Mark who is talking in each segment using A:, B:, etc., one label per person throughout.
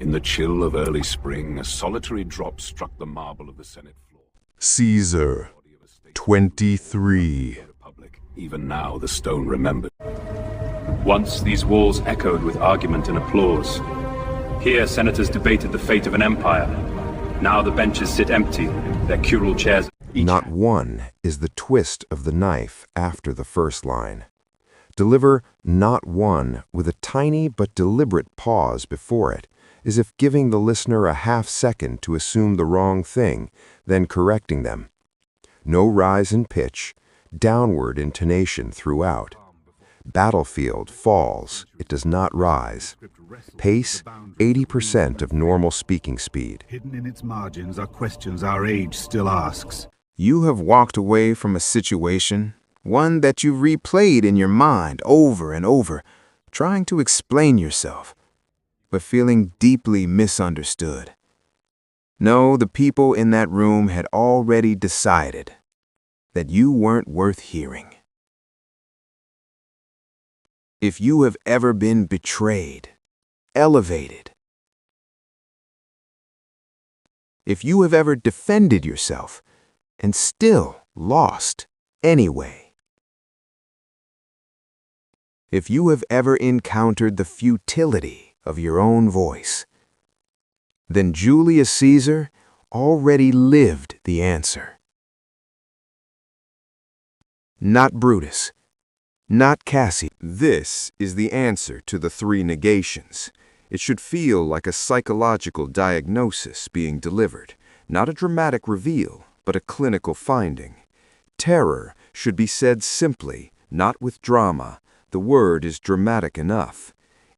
A: In the chill of early spring, a solitary drop struck the marble of the Senate floor.
B: Caesar, 23.
A: Even now, the stone remembered.
C: Once these walls echoed with argument and applause. Here senators debated the fate of an empire. Now the benches sit empty, their curule chairs.
D: Not one is the twist of the knife after the first line. Deliver not one with a tiny but deliberate pause before it, as if giving the listener a half-second to assume the wrong thing, then correcting them. No rise in pitch, downward intonation throughout. Battlefield falls, it does not rise. Pace, 80% of normal speaking speed.
E: Hidden in its margins are questions our age still asks.
F: You have walked away from a situation, one that you've replayed in your mind over and over, trying to explain yourself, but feeling deeply misunderstood. No, the people in that room had already decided that you weren't worth hearing. If you have ever been betrayed, elevated, if you have ever defended yourself and still lost anyway, if you have ever encountered the futility of your own voice, then Julius Caesar already lived the answer. Not Brutus, not Cassius.
D: This is the answer to the three negations. It should feel like a psychological diagnosis being delivered, not a dramatic reveal, but a clinical finding. Terror should be said simply, not with drama. The word is dramatic enough.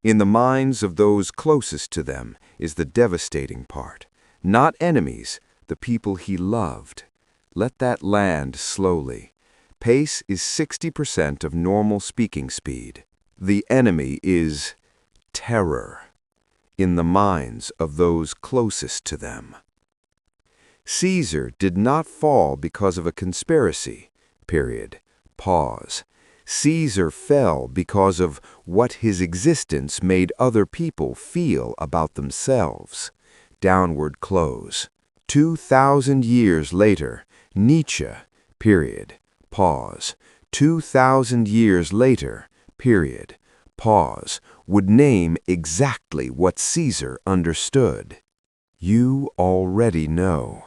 D: In the minds of those closest to them is the devastating part. Not enemies, the people he loved. Let that land slowly. Pace is 60% of normal speaking speed. The enemy is terror in the minds of those closest to them. Caesar did not fall because of a conspiracy. Period. Pause. Caesar fell because of what his existence made other people feel about themselves. Downward close. 2,000 years later, Nietzsche. Period. Pause. 2,000 years later, period, pause, would name exactly what Caesar understood. You already know.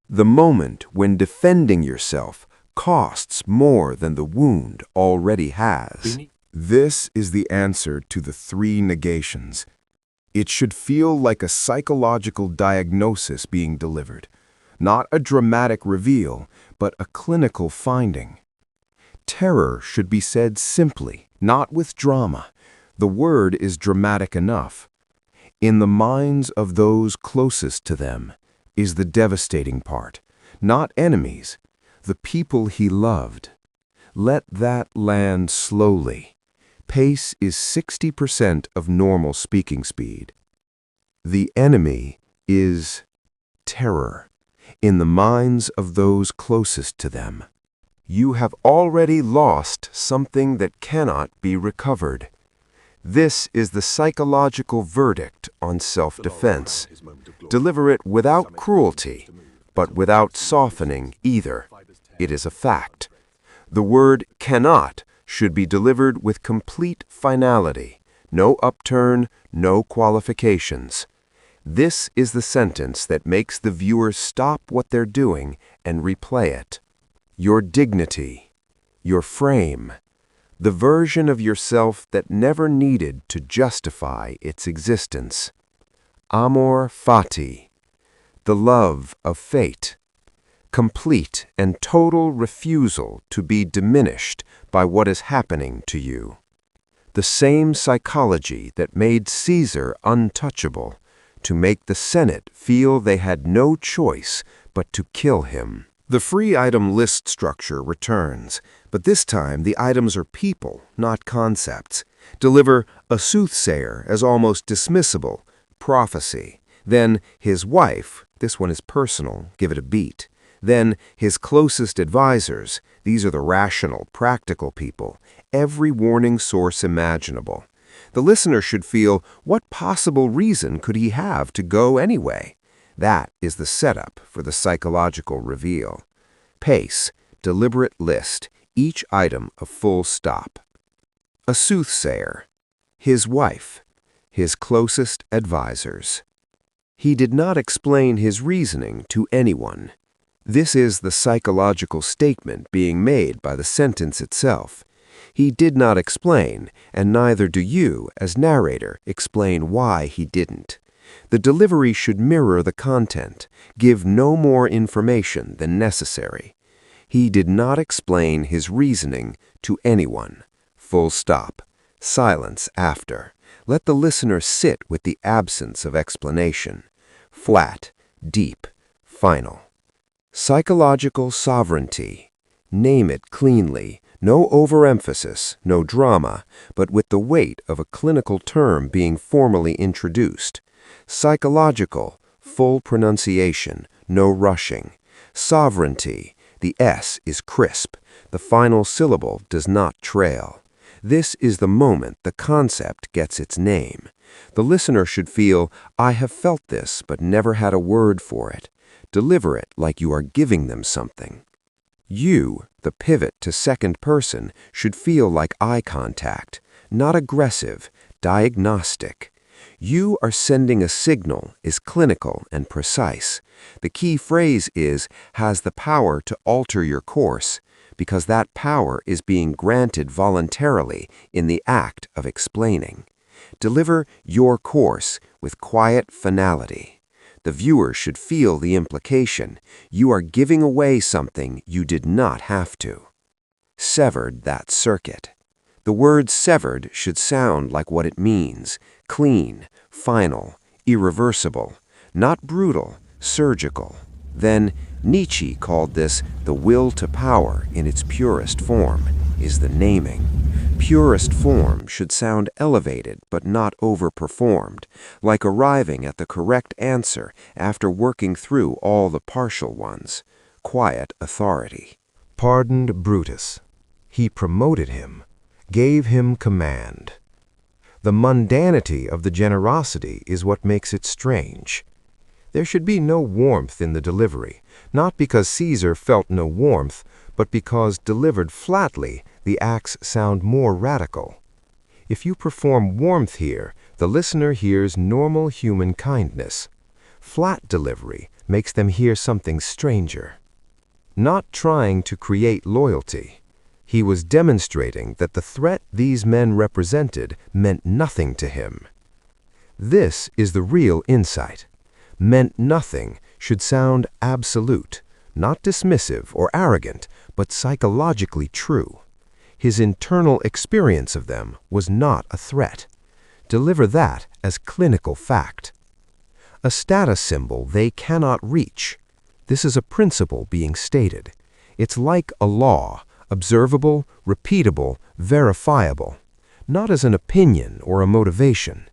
D: The moment when defending yourself costs more than the wound already has. This is the answer to the three negations. It should feel like a psychological diagnosis being delivered. Not a dramatic reveal, but a clinical finding. Terror should be said simply, not with drama. The word is dramatic enough. In the minds of those closest to them is the devastating part. Not enemies, the people he loved. Let that land slowly. Pace is 60% of normal speaking speed. The enemy is terror. In the minds of those closest to them. You have already lost something that cannot be recovered. This is the psychological verdict on self-defense. Deliver it without cruelty, but without softening either. It is a fact. The word cannot should be delivered with complete finality. No upturn, no qualifications. This is the sentence that makes the viewer stop what they're doing and replay it. Your dignity, your frame, the version of yourself that never needed to justify its existence. Amor fati, the love of fate. Complete and total refusal to be diminished by what is happening to you. The same psychology that made Caesar untouchable, to make the Senate feel they had no choice but to kill him. The free item list structure returns, but this time the items are people, not concepts. Deliver a soothsayer as almost dismissible, prophecy. Then his wife, this one is personal, give it a beat. Then his closest advisors, these are the rational, practical people, every warning source imaginable. The listener should feel, what possible reason could he have to go anyway? That is the setup for the psychological reveal. Pace, deliberate list, each item a full stop. A soothsayer. His wife. His closest advisors. He did not explain his reasoning to anyone. This is the psychological statement being made by the sentence itself. He did not explain, and neither do you, as narrator, explain why he didn't. The delivery should mirror the content, give no more information than necessary. He did not explain his reasoning to anyone. Full stop. Silence after. Let the listener sit with the absence of explanation. Flat, deep, final. Psychological sovereignty. Name it cleanly. No overemphasis, no drama, but with the weight of a clinical term being formally introduced. Psychological, full pronunciation, no rushing. Sovereignty, the S is crisp. The final syllable does not trail. This is the moment the concept gets its name. The listener should feel, I have felt this but never had a word for it. Deliver it like you are giving them something. You, the pivot to second person, should feel like eye contact, not aggressive, diagnostic. You are sending a signal, is clinical and precise. The key phrase is, has the power to alter your course, because that power is being granted voluntarily in the act of explaining. Deliver your course with quiet finality. The viewer should feel the implication. You are giving away something you did not have to. Severed that circuit. The word severed should sound like what it means. Clean, final, irreversible, not brutal, surgical. Then Nietzsche called this the will to power in its purest form, is the naming. Purest form should sound elevated but not overperformed, like arriving at the correct answer after working through all the partial ones. Quiet authority.
F: Pardoned Brutus. He promoted him, gave him command. The mundanity of the generosity is what makes it strange. There should be no warmth in the delivery, not because Caesar felt no warmth, but because delivered flatly, the acts sound more radical. If you perform warmth here, the listener hears normal human kindness. Flat delivery makes them hear something stranger. Not trying to create loyalty. He was demonstrating that the threat these men represented meant nothing to him. This is the real insight. Meant nothing should sound absolute, not dismissive or arrogant, but psychologically true. His internal experience of them was not a threat. Deliver that as clinical fact. A status symbol they cannot reach. This is a principle being stated. It's like a law, observable, repeatable, verifiable, not as an opinion or a motivation.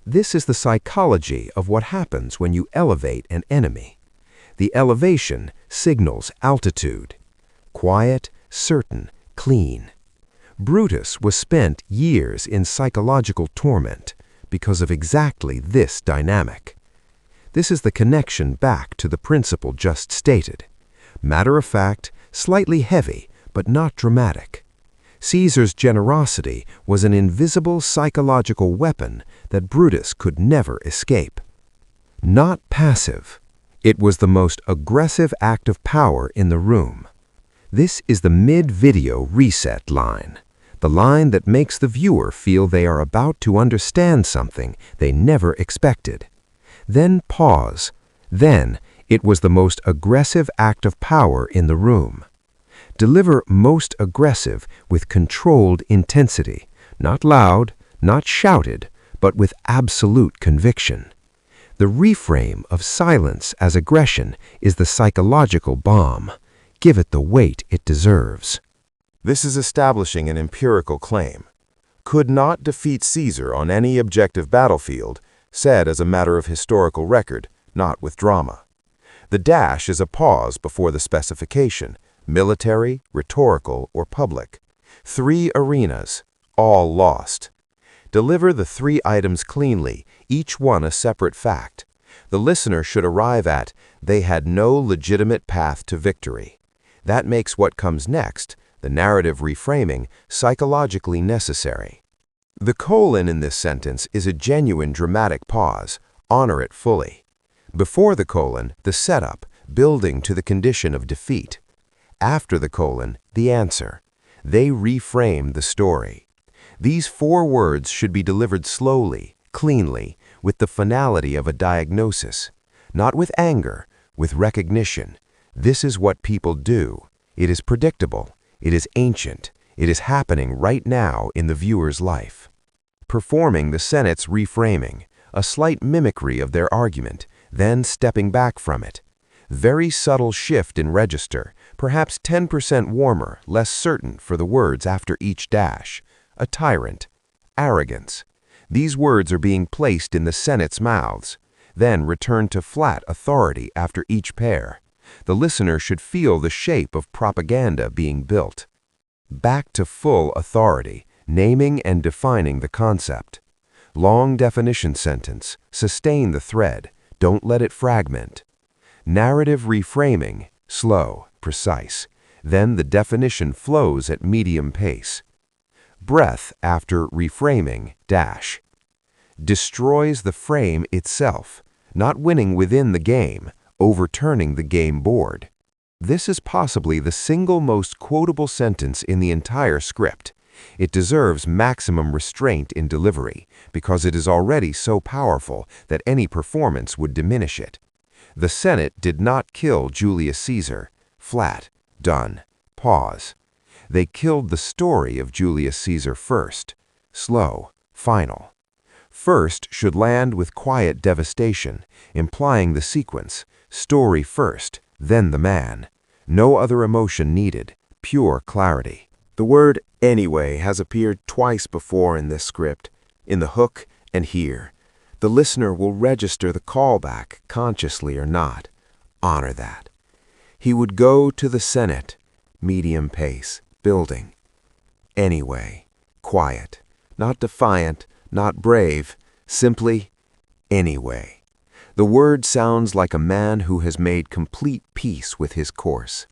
F: This is the psychology of what happens when you elevate an enemy. The elevation signals altitude. Quiet, certain, clean. Brutus was spent years in psychological torment because of exactly this dynamic. This is the connection back to the principle just stated. Matter of fact, slightly heavy, but not dramatic. Caesar's generosity was an invisible psychological weapon that Brutus could never escape. Not passive. It was the most aggressive act of power in the room. This is the mid-video reset line, the line that makes the viewer feel they are about to understand something they never expected. Then pause. Then it was the most aggressive act of power in the room. Deliver most aggressive with controlled intensity, not loud, not shouted, but with absolute conviction. The reframe of silence as aggression is the psychological bomb. Give it the weight it deserves.
D: This is establishing an empirical claim. Could not defeat Caesar on any objective battlefield, said as a matter of historical record, not with drama. The dash is a pause before the specification, military, rhetorical, or public. 3 arenas, all lost. Deliver the 3 items cleanly, each one a separate fact. The listener should arrive at, "They had no legitimate path to victory." That makes what comes next, the narrative reframing, psychologically necessary. The colon in this sentence is a genuine dramatic pause. Honor it fully. Before the colon, the setup, building to the condition of defeat. After the colon, the answer. They reframe the story. These 4 words should be delivered slowly, cleanly, with the finality of a diagnosis. Not with anger, with recognition. This is what people do. It is predictable. It is ancient. It is happening right now in the viewer's life. Performing the Senate's reframing, a slight mimicry of their argument, then stepping back from it. Very subtle shift in register, perhaps 10% warmer, less certain for the words after each dash. A tyrant. Arrogance. These words are being placed in the Senate's mouths, then returned to flat authority after each pair. The listener should feel the shape of propaganda being built. Back to full authority, naming and defining the concept. Long definition sentence, sustain the thread, don't let it fragment. Narrative reframing, slow, precise. Then the definition flows at medium pace. Breath after reframing, dash. Destroys the frame itself, not winning within the game, overturning the game board. This is possibly the single most quotable sentence in the entire script. It deserves maximum restraint in delivery because it is already so powerful that any performance would diminish it. The Senate did not kill Julius Caesar. Flat, done, pause. They killed the story of Julius Caesar first. Slow, final. First should land with quiet devastation, implying the sequence. Story first, then the man. No other emotion needed, pure clarity. The word anyway has appeared twice before in this script, in the hook and here. The listener will register the callback, consciously or not. Honor that. He would go to the Senate, medium pace, building. Anyway, quiet, not defiant, not brave, simply anyway. The word sounds like a man who has made complete peace with his course.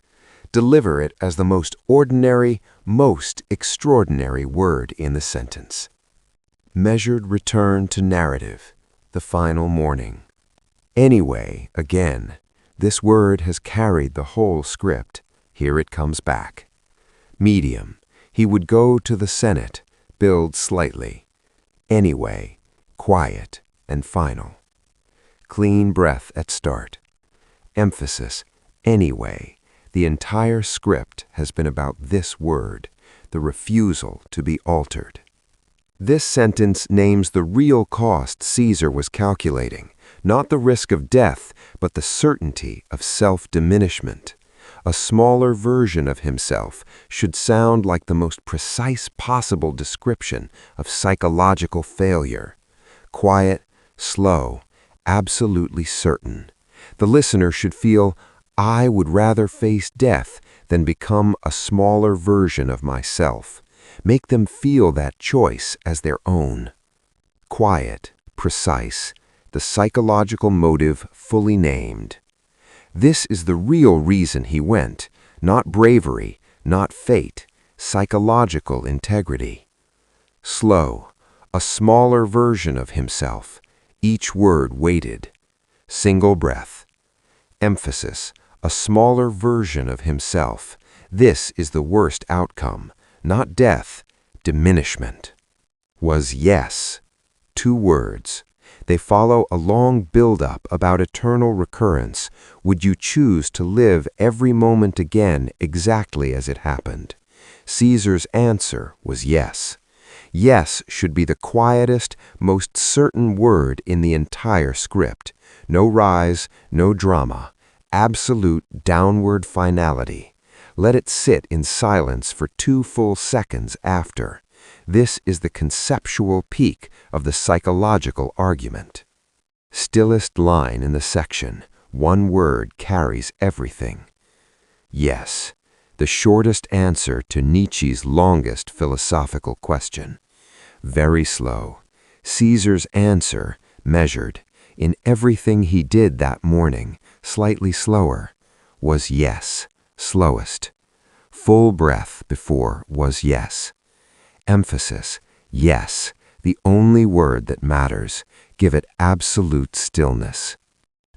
D: Deliver it as the most ordinary, most extraordinary word in the sentence. Measured return to narrative, the final morning. Anyway, again, this word has carried the whole script. Here it comes back. Medium, he would go to the Senate, build slightly. Anyway, quiet and final. Clean breath at start. Emphasis, anyway. The entire script has been about this word, the refusal to be altered. This sentence names the real cost Caesar was calculating, not the risk of death, but the certainty of self-diminishment. A smaller version of himself should sound like the most precise possible description of psychological failure. Quiet, slow, absolutely certain. The listener should feel, I would rather face death than become a smaller version of myself. Make them feel that choice as their own. Quiet, precise, the psychological motive fully named. This is the real reason he went, not bravery, not fate, psychological integrity. Slow, a smaller version of himself, each word weighted. Single breath. Emphasis, a smaller version of himself. This is the worst outcome, not death, diminishment. Was yes. 2 words. They follow a long build-up about eternal recurrence. Would you choose to live every moment again exactly as it happened? Caesar's answer was yes. Yes should be the quietest, most certain word in the entire script. No rise, no drama. Absolute downward finality. Let it sit in silence for 2 full seconds after. This is the conceptual peak of the psychological argument. Stillest line in the section. 1 word carries everything. Yes, the shortest answer to Nietzsche's longest philosophical question. very slow. Caesar's answer, measured, in everything he did that morning, slightly slower, was yes, slowest. Full breath before was yes. Emphasis, yes, the only word that matters. Give it absolute stillness.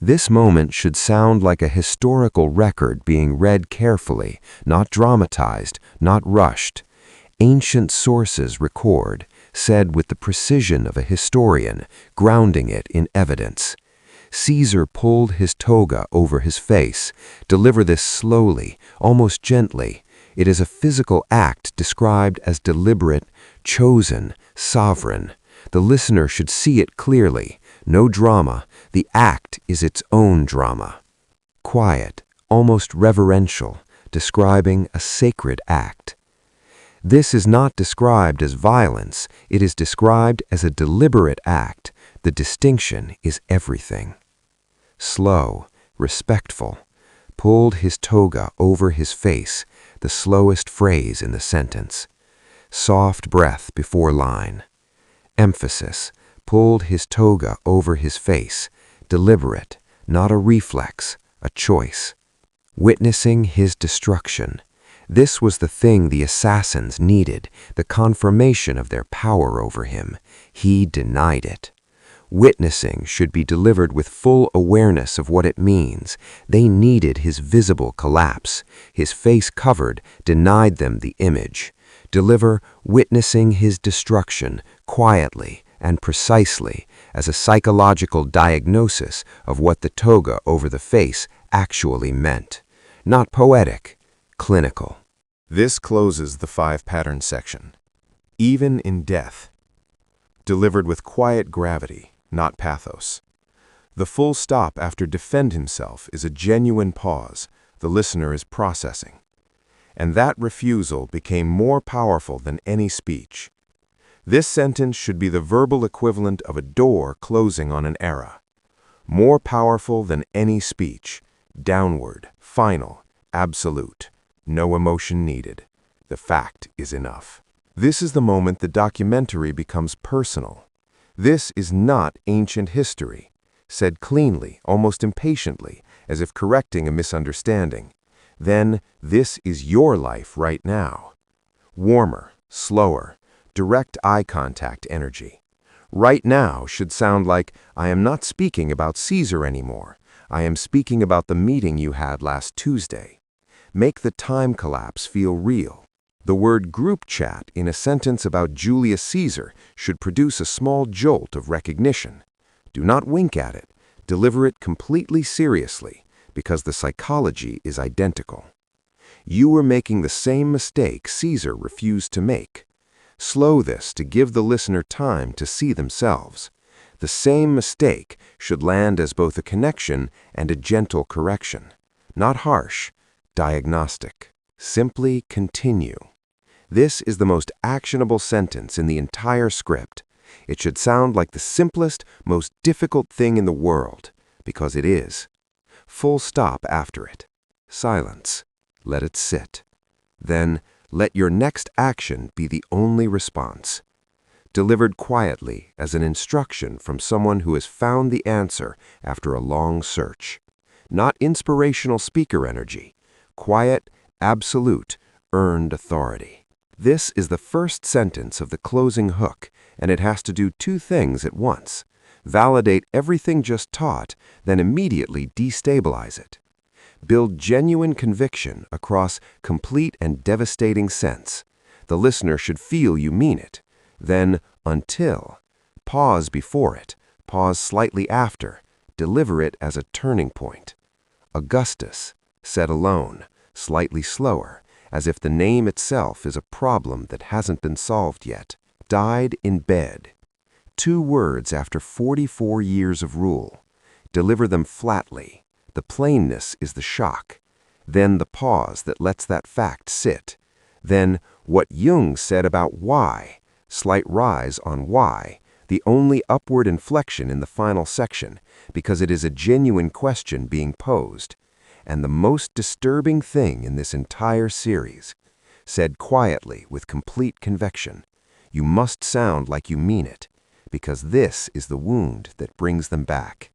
D: This moment should sound like a historical record being read carefully, not dramatized, not rushed. Ancient sources record, said with the precision of a historian, grounding it in evidence. Caesar pulled his toga over his face. Deliver this slowly, almost gently. It is a physical act described as deliberate, chosen, sovereign. The listener should see it clearly. No drama. The act is its own drama. Quiet, almost reverential, describing a sacred act. This is not described as violence. It is described as a deliberate act. The distinction is everything. Slow, respectful, pulled his toga over his face, the slowest phrase in the sentence. Soft breath before line. Emphasis, pulled his toga over his face, deliberate, not a reflex, a choice. Witnessing his destruction. This was the thing the assassins needed, the confirmation of their power over him. He denied it. Witnessing should be delivered with full awareness of what it means. They needed his visible collapse. His face covered denied them the image. Deliver witnessing his destruction quietly and precisely as a psychological diagnosis of what the toga over the face actually meant. Not poetic, clinical.
F: This closes the 5-pattern section. Even in death. Delivered with quiet gravity, not pathos. The full stop after defend himself is a genuine pause. The listener is processing. And that refusal became more powerful than any speech. This sentence should be the verbal equivalent of a door closing on an era. More powerful than any speech. Downward, final, absolute. No emotion needed. The fact is enough. This is the moment the documentary becomes personal. This is not ancient history, said cleanly, almost impatiently, as if correcting a misunderstanding. Then this is your life right now. Warmer, slower, direct eye contact energy. Right now should sound like, I am not speaking about Caesar anymore. I am speaking about the meeting you had last Tuesday. Make the time collapse feel real. The word group chat in a sentence about Julius Caesar should produce a small jolt of recognition. Do not wink at it. Deliver it completely seriously, because the psychology is identical. You were making the same mistake Caesar refused to make. Slow this to give the listener time to see themselves. The same mistake should land as both a connection and a gentle correction. Not harsh, diagnostic. Simply continue. This is the most actionable sentence in the entire script. It should sound like the simplest, most difficult thing in the world, because it is. Full stop after it. Silence. Let it sit. Then, let your next action be the only response. Delivered quietly as an instruction from someone who has found the answer after a long search. Not inspirational speaker energy. Quiet, absolute, earned authority. This is the first sentence of the closing hook, and it has to do two things at once. Validate everything just taught, then immediately destabilize it. Build genuine conviction across complete and devastating sense. The listener should feel you mean it. Then, until. Pause before it. Pause slightly after. Deliver it as a turning point. Augustus, said alone, slightly slower, as if the name itself is a problem that hasn't been solved yet. Died in bed. 2 words after 44 years of rule. Deliver them flatly. The plainness is the shock. Then the pause that lets that fact sit. Then what Jung said about why. Slight rise on why. The only upward inflection in the final section, because it is a genuine question being posed. And the most disturbing thing in this entire series, said quietly with complete conviction,
B: You must sound like you mean it, because this is the wound that brings them back.